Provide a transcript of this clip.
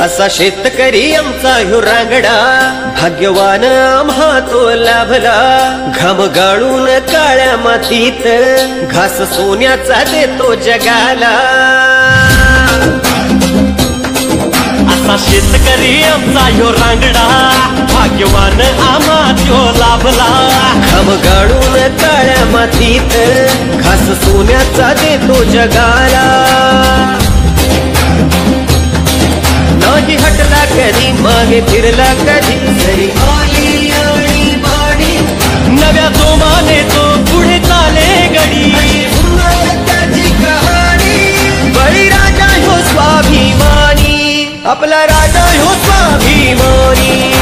असा शेतकरी आमचा ह्यो रांगडा, भाग्यवान आम्हा तो लाभला। घाम गाळून काळ्या मातीत घास सोन्याचा देतो जगाला। असा शेतकरी आमचा ह्यो रांगडा, भाग्यवान आम्हा तो लाभला। घाम गाळून काळ्या मातीत घास सोन्याचा देतो जगाला। नाही हटला कधी, मागे फिरला कधी, जरी आली आणि बाडी नव्या जोमाने तो पुढे चाले गडी। त्याची कहाणी बळीराजा ह्यो स्वाभिमानी, आपला राजा ह्यो स्वाभिमानी।